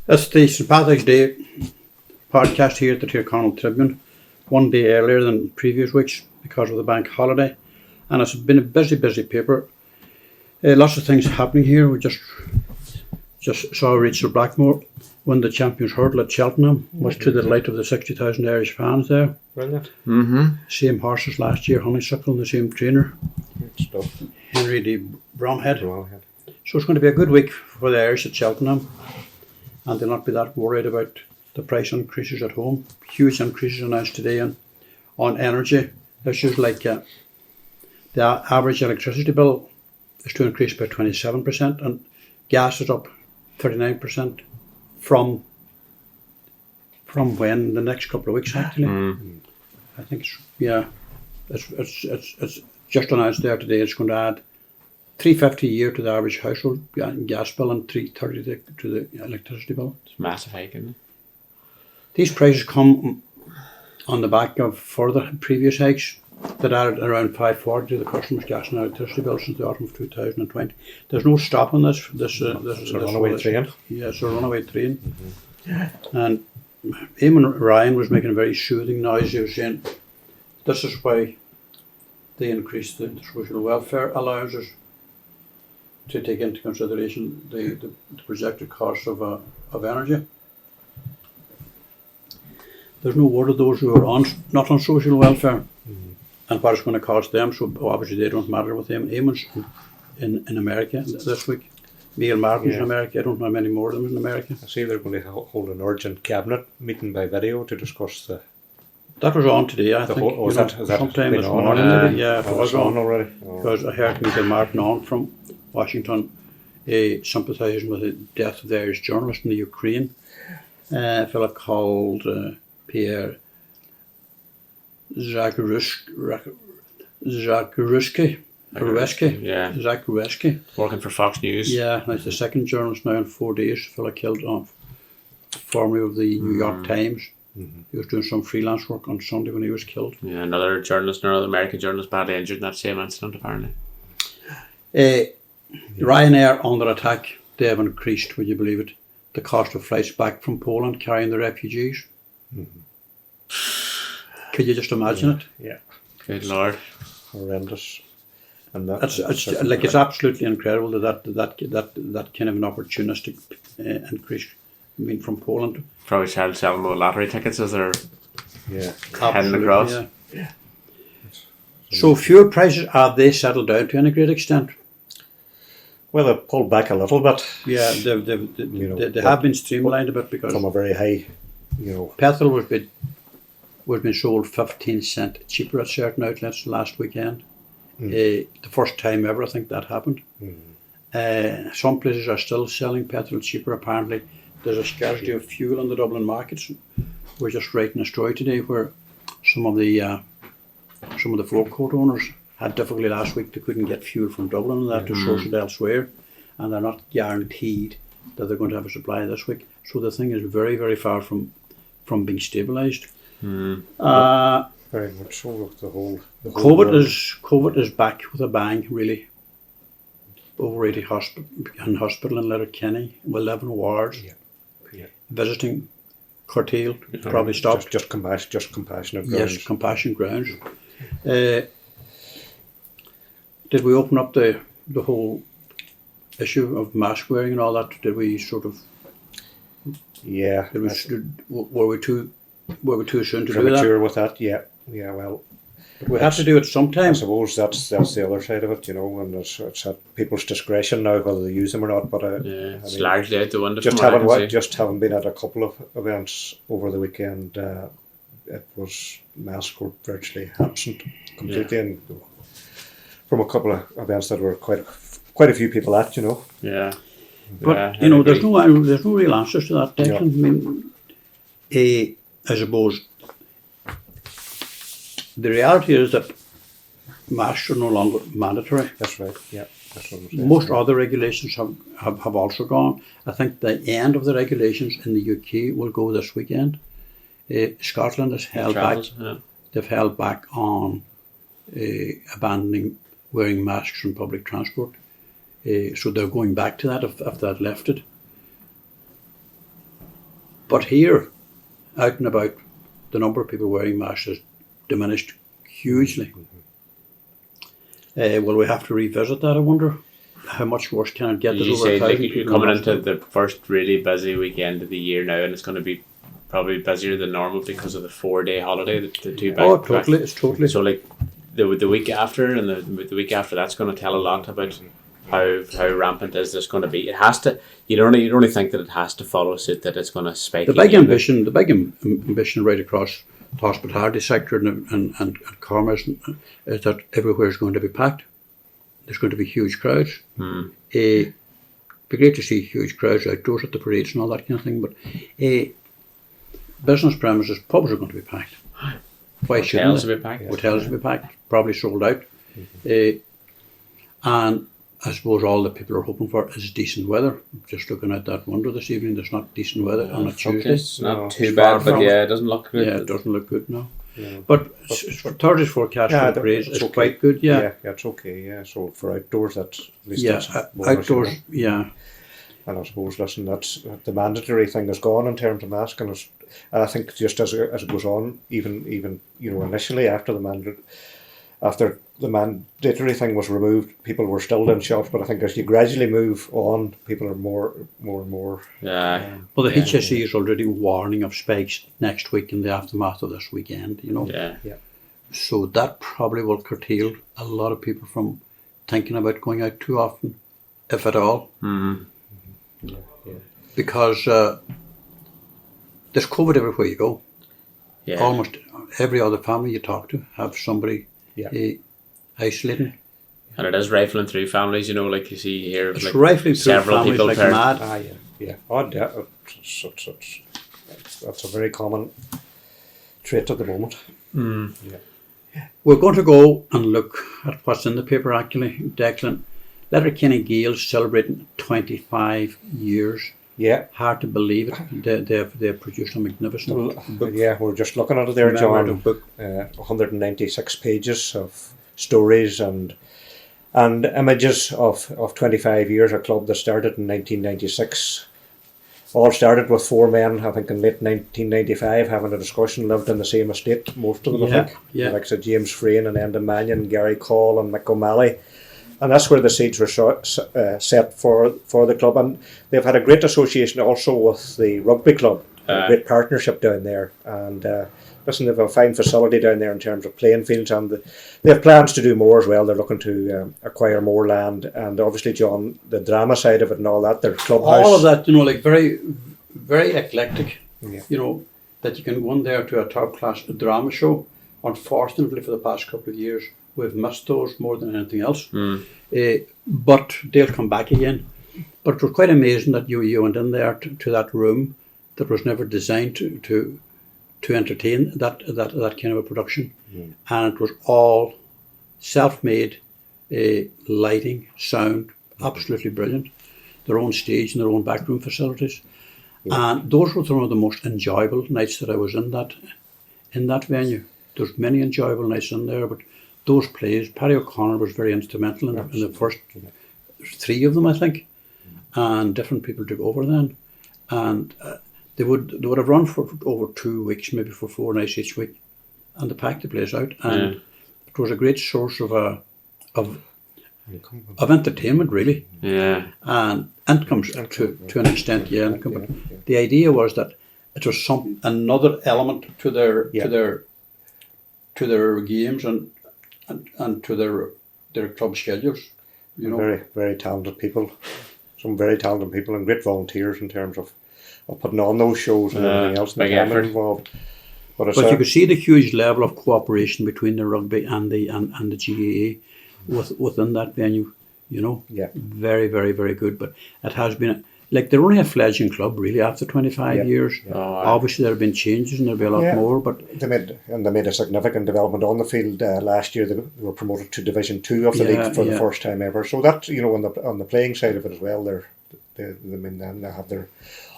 It's the St. Patrick's Day podcast here at the Tirconaill Tribune, one day earlier than previous weeks because of the bank holiday, and it's been a busy paper. Lots of things happening here. We just saw Rachel Blackmore win the Champions Hurdle at Cheltenham, much to the delight of the 60,000 Irish fans there. Brilliant. Same horses last year, Honeysuckle, and the same trainer. Good stuff. Henry de Bromhead. So it's going to be a good week for the Irish at Cheltenham, and they'll not be that worried about the price increases at home. Huge increases announced today on energy issues like the average electricity bill is to increase by 27%, and gas is up 39% from when the next couple of weeks actually. I think it's just announced there today. It's going to add $350 a year to the average household gas bill and $330 to the electricity bill. It's a massive hike, isn't it? These prices come on the back of further previous hikes that added around $540 to the customers' gas and electricity bill since the autumn of 2020. There's no stopping this. This It's a runaway train. Yeah, it's a runaway train. And Eamon Ryan was making a very soothing noise. He was saying this is why they increased the social welfare allowances to take into consideration the projected cost of energy. There's no word of those who are not on social welfare and what it's going to cost them, so obviously they don't matter with them. Eamon's in America this week. Neil Martin's in America. I don't know how many more of them in America. I see they're going to hold an urgent cabinet meeting by video to discuss the... That was on today, I think. Is that sometime been this on morning. already? Yeah, it was on already. Because I heard Neil Martin on from Washington sympathising with the death of the Irish journalist in the Ukraine. A fellow called Pierre Zakrzewski. Working for Fox News. Yeah, and he's the second journalist now in 4 days. A fellow killed formerly of the New York Times. He was doing some freelance work on Sunday when he was killed. Yeah, another American journalist badly injured in that same incident apparently. Ryanair under attack. They have increased, would you believe it, the cost of flights back from Poland carrying the refugees. Could you just imagine it? Yeah. Good Lord. Horrendous. And it's absolutely incredible that kind of an opportunistic increase. I mean, from Poland. Probably selling more lottery tickets as they're heading Absolutely, across. Yeah. So fuel prices, are they settled down to any great extent? Well, they've pulled back a little bit. Yeah, they have been streamlined a bit because from a very high, petrol was being sold 15 cents cheaper at certain outlets last weekend. The first time ever, I think that happened. Some places are still selling petrol cheaper. Apparently, there's a scarcity of fuel in the Dublin markets. We're just writing a story today where some of the forecourt owners had difficulty last week. They couldn't get fuel from Dublin and they had to source it elsewhere, and they're not guaranteed that they're going to have a supply this week. So the thing is very, very far from being stabilised. very much so. The whole COVID is back with a bang, really. Over 80 hospital in Letterkenny, 11 wards. Visiting curtailed, probably stopped. Just compassionate grounds. Yes, compassionate grounds. Did we open up the whole issue of mask wearing and all that? Did we sort of? Yeah. Were we too soon to do that? Premature with that? Yeah. Well, but we had to do it sometime. I suppose that's the other side of it, and it's at people's discretion now whether they use them or not. But it's largely out the window. Just having been at a couple of events over the weekend, it was masks were virtually absent completely, and from a couple of events that were quite a few people at, Yeah. But there's no real answers to that, Declan. I mean, I suppose the reality is that masks are no longer mandatory. That's right. Yeah. That's what I'm saying. Most other regulations have also gone. I think the end of the regulations in the UK will go this weekend. Scotland has held back. Yeah. They've held back on abandoning wearing masks in public transport. So they're going back to that if they'd left it. But here, out and about, the number of people wearing masks has diminished hugely. Will we have to revisit that, I wonder? How much worse can it get? Did There's you over say 1,000 like, you're people coming in hospital. into the first really busy weekend of the year now, and it's going to be probably busier than normal because of the 4-day holiday, the two back. Oh, totally. It's totally. So like the week after and the week after, that's going to tell a lot about how rampant is this going to be. It has to. You don't only think that it has to follow suit, that it's going to spike. The big ambition right across the hospitality sector and commerce is that everywhere is going to be packed. There's going to be huge crowds. Be great to see huge crowds outdoors at the parades and all that kind of thing. But business premises, pubs are going to be packed. Why shouldn't Hotels they? will be packed. Hotels will be packed, probably sold out. And I suppose all that people are hoping for is decent weather. Just looking out that window this evening, there's not decent weather on a Tuesday. It's not No, too it's bad, far but from yeah, it doesn't look good. Yeah, it doesn't look good now. Yeah. But Thursday's forecast for the parades is quite good, yeah. Yeah, it's okay, yeah. So for outdoors, that's at least Yeah, that's bonus, outdoors, you know. yeah. And I suppose, listen, that's the mandatory thing is gone in terms of masking. And I think just as it goes on, even you know, initially after the mandatory thing was removed, people were still in shops. But I think as you gradually move on, people are more and more. Yeah. Well, the HSE is already warning of spikes next week in the aftermath of this weekend, you know. Yeah. So that probably will curtail a lot of people from thinking about going out too often, if at all. Because there's COVID everywhere you go. Yeah. Almost every other family you talk to have somebody isolating. And it is rifling through families, you know, like you see here. It's like rifling through several families people like per- mad. Yeah. Oh, yeah. That's a very common trait at the moment. We're going to go and look at what's in the paper actually. Declan, Tirconaill celebrating 25 years. Yeah. Hard to believe it. They've produced a magnificent book. Yeah, we're just looking at it there, Commemorative John. book. 196 pages of stories and images of 25 years, a club that started in 1996. All started with four men, I think, in late 1995, having a discussion, lived in the same estate, most of them, I think. Yeah. Like James Frayne and Enda Mannion, Gary Call and Mick O'Malley. And that's where the seeds were set for the club. And they've had a great association also with the rugby club, a great partnership down there. And listen, they have a fine facility down there in terms of playing fields, and they have plans to do more as well. They're looking to acquire more land, and obviously, John, the drama side of it and all that, their clubhouse. All of that, you know, like very, very eclectic. Yeah. You know, that you can go in there to a top class drama show. Unfortunately, for the past couple of years, we've missed those more than anything else. But they'll come back again. But it was quite amazing that you went in there to that room that was never designed to entertain that kind of a production, and it was all self-made, lighting, sound, absolutely brilliant. Their own stage and their own backroom facilities, and those were some of the most enjoyable nights that I was in that venue. There's many enjoyable nights in there, but those plays, Paddy O'Connor was very instrumental in the first three of them, I think, and different people took over then, and they would have run for over 2 weeks, maybe for 4 nights each week, and they packed the place out, and it was a great source of entertainment, really, and income to an extent, income. But the idea was that it was another element to their games and to their club schedules. You know, Very, very talented people. Some very talented people and great volunteers in terms of putting on those shows and everything else. Big and the effort. time involved. But you could see the huge level of cooperation between the rugby and the GAA within that venue. You know, very, very, very good. But it has been like they're only a fledgling club really after 25 years. Obviously, there have been changes and there'll be a lot more. But they made a significant development on the field last year. They were promoted to Division 2 of the league for the first time ever. So that, you know, on the playing side of it as well, they have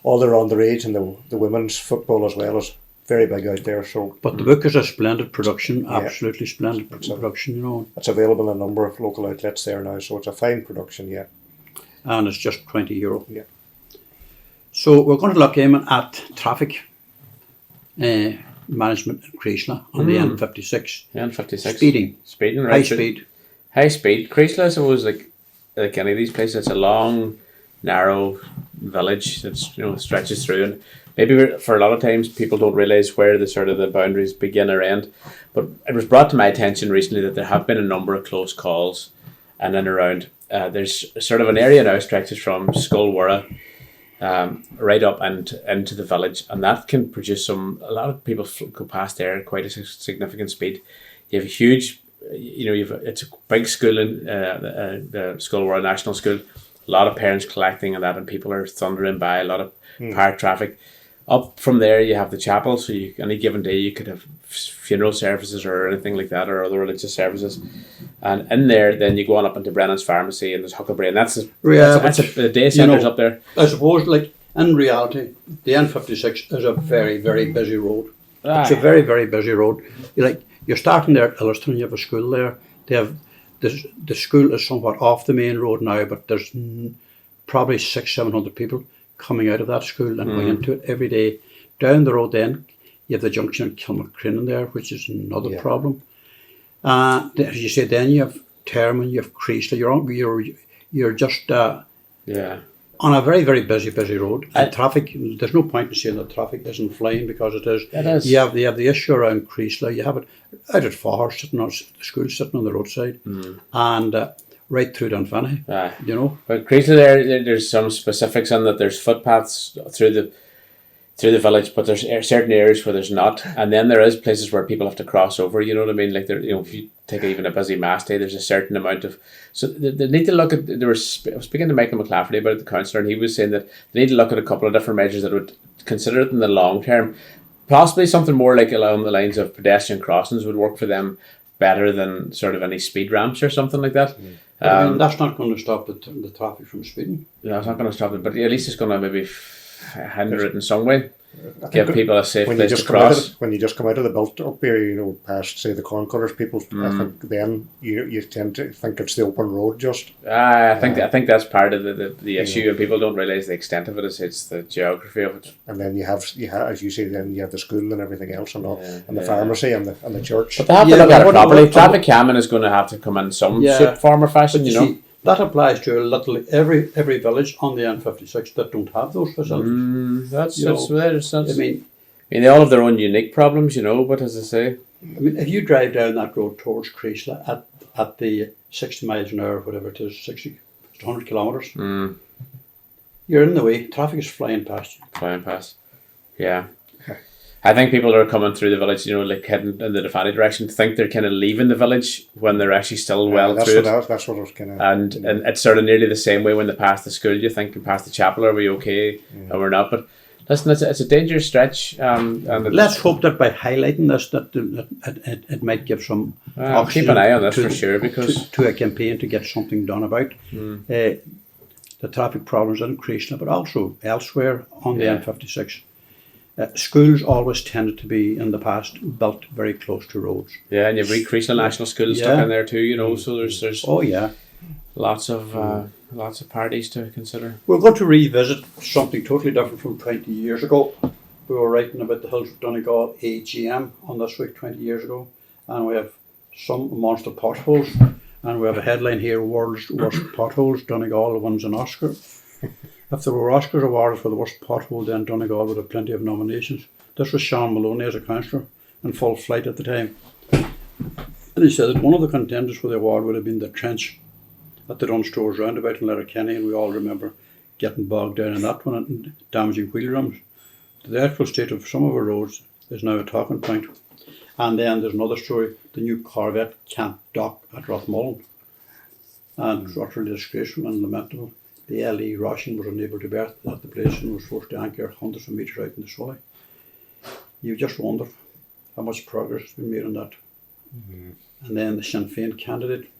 all their underage and the women's football as well is very big out there. So, but the book is a splendid production, absolutely splendid production. You know, it's available in a number of local outlets there now. So it's a fine production, and it's just €20. Yeah. So we're going to look, Eamon, at traffic management in Creasla on the N56. N56. Speeding, right? high speed. High speed. Creasla, I suppose, like any of these places, it's a long, narrow village that's stretches through, and maybe for a lot of times people don't realise where the boundaries begin or end. But it was brought to my attention recently that there have been a number of close calls, and then around there's sort of an area now stretches from Skulwara right up and into the village, and that can produce a lot of people go past there at quite a significant speed. You have a huge, it's a big school in the Skulwara National School. A lot of parents collecting and that, and people are thundering by. A lot of park traffic. Up from there, you have the chapel. So any given day, you could have funeral services or anything like that, or other religious services. And in there, then you go on up into Brennan's Pharmacy, and there's Huckleberry, and that's the day centres up there. I suppose, like in reality, the N56 is a very, very busy road. It's a very, very busy road. You're starting there at Illiston. You have a school there. They have the school is somewhat off the main road now, but there's probably 600-700 people coming out of that school and going into it every day. Down the road, then you have the junction at Kilmacrenan there, which is another problem. As you say, then you have Tirconaill, you have Creasla. You're just on a very, very busy road. And traffic, there's no point in saying that traffic isn't flying, because it is. It is. You have the issue around Creasla. You have it out at Fahar, the school sitting on the roadside, and right through Dunfanny. But Creasla there's some specifics on that. There's footpaths through the village, but there's certain areas where there's not, and then there is places where people have to cross over. You know what I mean? Like if you take even a busy mass day, there's a certain amount of. So they need to look at. I was speaking to Michael McClafferty about it, the councillor, and he was saying that they need to look at a couple of different measures that would consider it in the long term. Possibly something more like along the lines of pedestrian crossings would work for them better than sort of any speed ramps or something like that. That's not going to stop the traffic from speeding. Yeah, it's not going to stop it, but at least it's going to maybe hinder it in some way. Give people a safe place to cross. When you just come out of the built-up area, past, say, the corn cutters, people, I think then you tend to think it's the open road just. I think that's part of the issue, and people don't realise the extent of it. It's the geography of it. And then you have, as you say, then you have the school and everything else, and the pharmacy and the church. But they have to look at it properly. Traffic calming is going to have to come in some shape, form, or fashion. See, that applies to literally every village on the N56 that don't have those facilities. I mean, they all have their own unique problems, but as I say, if you drive down that road towards Creasla at the 60 miles an hour, whatever it is, 100 kilometres, you're in the way. Traffic is flying past you. Yeah. I think people who are coming through the village, like heading in the Defani direction, think they're kind of leaving the village when they're actually still through it. That's what I was kind of. And it's sort of nearly the same way when they pass the school. You think, and past the chapel, are we okay? And we're not. But listen, it's a dangerous stretch. And let's hope that by highlighting this, that it might give some. Keep an eye on this for sure, because to a campaign to get something done about the traffic problems in Creasla, but also elsewhere on the N56. Schools always tended to be, in the past, built very close to roads. Yeah, and you've Creasla National School stuck in there too, so there's lots of parties to consider. We're going to revisit something totally different from 20 years ago. We were writing about the Hills of Donegal AGM on this week 20 years ago, and we have some monster potholes, and we have a headline here: World's Worst Potholes, Donegal wins an Oscar. If there were Oscars awarded for the worst pothole, then Donegal would have plenty of nominations. This was Sean Maloney as a councillor in full flight at the time. And he said that one of the contenders for the award would have been the trench at the Dunstores roundabout in Letterkenny, and we all remember getting bogged down in that one and damaging wheel rims. The actual state of some of our roads is now a talking point. And then there's another story: the new Corvette can't dock at Rathmullen. And it's utterly disgraceful and lamentable. The LE Roshan was unable to berth at the place and was forced to anchor hundreds of metres out in the Swally. You just wonder how much progress has been made on that. And then the Sinn Féin candidate,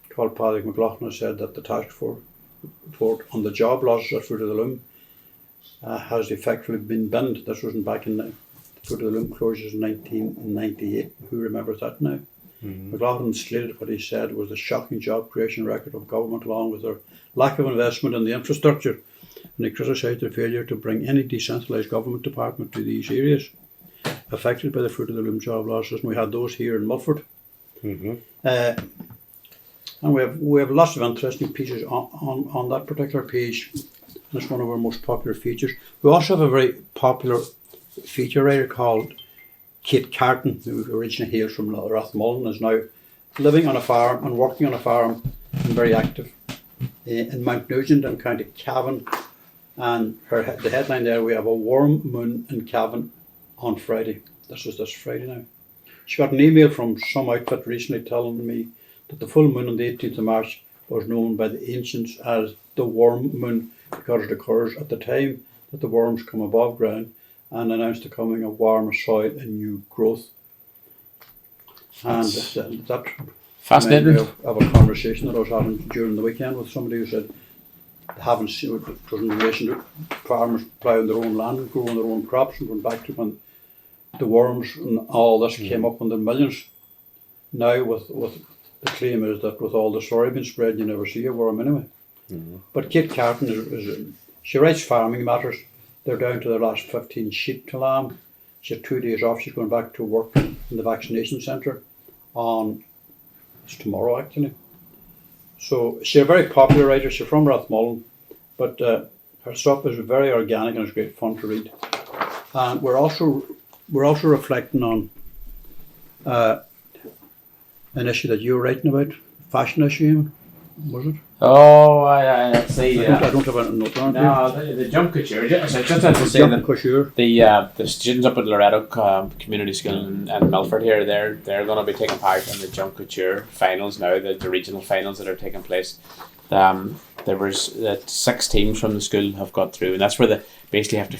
called Patrick McLaughlin, said that the task force report on the job losses at Fruit of the Loom has effectively been binned. This wasn't back in the Fruit of the Loom closures in 1998. Who remembers that now? McLaughlin slated what he said was the shocking job creation record of government, along with their lack of investment in the infrastructure. and they criticised their failure to bring any decentralised government department to these areas affected by the fruit of the loom job losses. And we had those here in Mulford. Mm-hmm. And we have lots of interesting pieces on that particular page. And it's one of our most popular features. We also have a very popular feature writer called Kate Carton, who originally hails from Rathmullen, is now living on a farm and working on a farm and very active in Mount Nugent and County Cavan. And the headline there, we have a warm moon in Cavan on Friday. This is this Friday now. She got an email from some outfit recently telling me that the full moon on the 18th of March was known by the ancients as the warm moon because it occurs at the time that the worms come above ground and announce the coming of warmer soil and new growth. And that fascinating. reminded me of a conversation that I was having during the weekend with somebody who said they haven't seen it was in relation to farmers ploughing their own land and growing their own crops and going back to when the worms and all this came up in the millions. Now with the claim is that with all the soybean spread you never see a worm anyway. Mm-hmm. But Kate Carton she writes farming matters. They're down to the last 15 sheep to lamb. She had 2 days off. She's going back to work in the vaccination centre it's tomorrow actually. So she's a very popular writer. She's from Rathmullen, but her stuff is very organic and it's great fun to read. And we're also reflecting on an issue that you were writing about, fashion issue, was it? Oh, I see. I don't have a note on it. No, the jump couture. I just had to say Jump that couture. the students up at Loretto Community School and Milford here, they're going to be taking part in the jump couture finals now, the regional finals that are taking place. There was 6 teams from the school have got through, and that's where they basically have to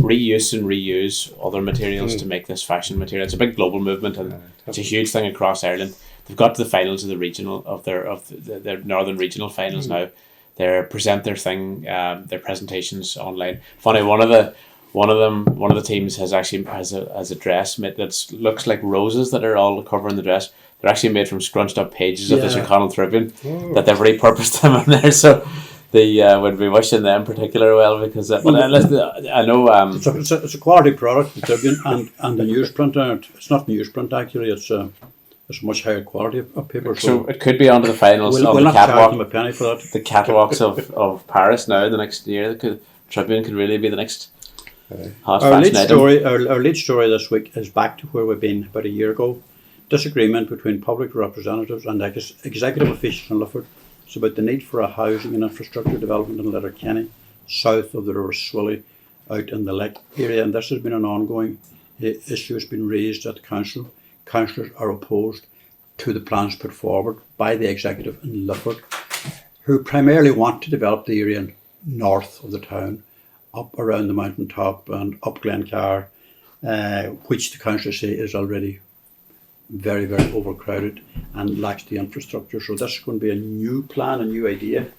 reuse other materials to make this fashion material. It's a big global movement, and it's a huge thing across Ireland. They've got to the finals of the regional of their northern regional finals now. They present their thing, their presentations online. Funny, one of the teams has a dress made that looks like roses that are all covering the dress. They're actually made from scrunched up pages of the Tirconaill Tribune that they've repurposed them in there. So they would be wishing them particular well because I know It's a quality product, the Tribune, and the newsprint. It's not newsprint actually. It's a much higher quality of paper. So it could be onto the finals we'll on the not charge catwalk. them a penny for that. The catwalks of Paris now the next year. Tribune could really be the next hot Our lead fashion item. our lead story this week is back to where we've been about a year ago. Disagreement between public representatives and executive officials in Lifford is about the need for a housing and infrastructure development in Letterkenny, south of the River Swilly, out in the Lake area. And this has been an ongoing issue. Has been raised at the council. Councillors are opposed to the plans put forward by the executive in Lifford, who primarily want to develop the area north of the town, up around the mountain top and up Glencar, which the councillors say is already very, very overcrowded and lacks the infrastructure. So this is going to be a new plan, a new idea.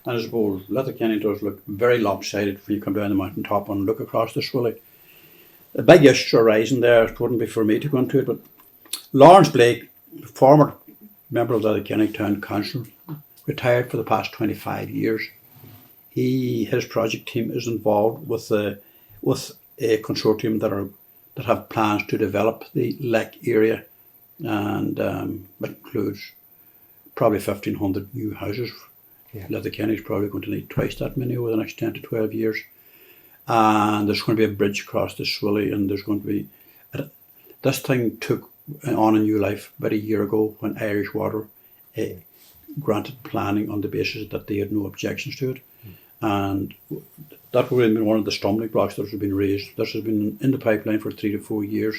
And I suppose Letterkenny does look very lopsided when you come down the mountain top and look across the Swilly. The big issues are rising there. It wouldn't be for me to go into it, but Lawrence Blake, former member of the Letterkenny Town Council, retired for the past 25 years. His project team is involved with a consortium that have plans to develop the Lake area, and it includes probably 1,500 new houses. Letterkenny is probably going to need twice that many over the next 10 to 12 years. And there's going to be a bridge across the Swilly, and there's going to be... This thing took on a new life about a year ago when Irish Water granted planning on the basis that they had no objections to it. And that would have been one of the stumbling blocks that has been raised. This has been in the pipeline for 3 to 4 years.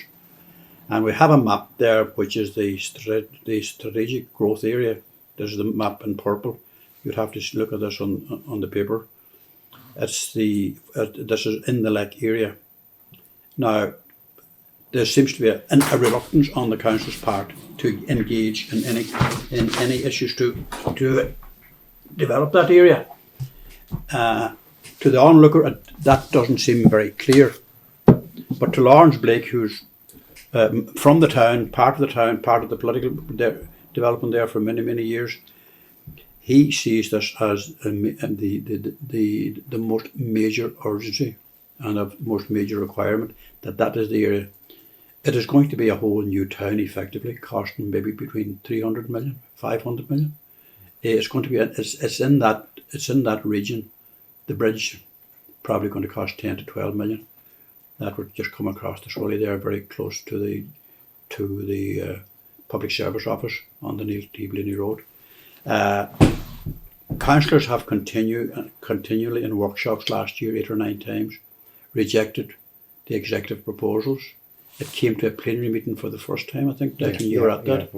And we have a map there, which is the strategic growth area. This is the map in purple. You'd have to look at this on the paper. This is in the Lake area. Now, there seems to be a reluctance on the council's part to engage in any issues to develop that area. To the onlooker, that doesn't seem very clear. But to Lawrence Blake, who's from the town, part of the political development there for many, many years, he sees this as the most major urgency and of most major requirement, that is the area. It is going to be a whole new town, effectively, costing maybe between 300 million, 500 million. It's going to be, it's in that region. The bridge probably going to cost 10 to 12 million. That would just come across the Scully there, very close to the public service office on the Neil T. Blaney Road. Councillors have continually in workshops last year, 8 or 9 times, rejected the executive proposals. It came to a plenary meeting for the first time, I think, Declan, you were at that.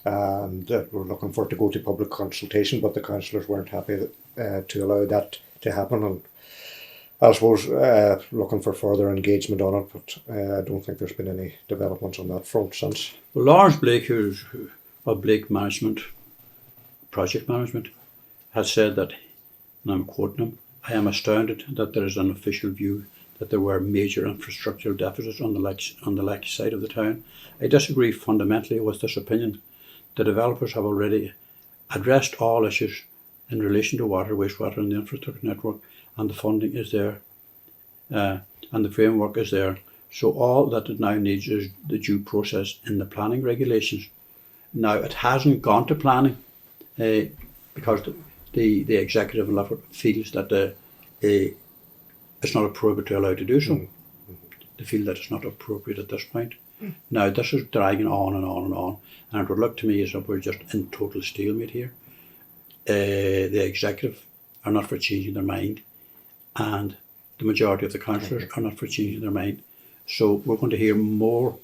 And we're looking for it to go to public consultation, but the councillors weren't happy to allow that to happen. And I suppose looking for further engagement on it, but I don't think there's been any developments on that front since. Well, Lawrence Blake, who's of Blake Management, Project Management, has said that, and I'm quoting him, "I am astounded that there is an official view that there were major infrastructural deficits on the Leck side of the town. I disagree fundamentally with this opinion. The developers have already addressed all issues in relation to water, wastewater and the infrastructure network, and the funding is there, and the framework is there. So all that it now needs is the due process in the planning regulations." Now, it hasn't gone to planning because the executive level feels that it's not appropriate to allow to do so. They feel that it's not appropriate at this point. Now, this is dragging on and on and on, and it would look to me as if we're just in total stalemate here. The executive are not for changing their mind, and the majority of the councillors are not for changing their mind. So we're going to hear more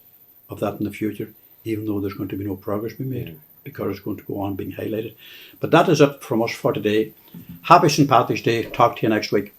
of that in the future, even though there's going to be no progress being made, because it's going to go on being highlighted. But that is it from us for today. Happy St. Patrick's Day. Talk to you next week.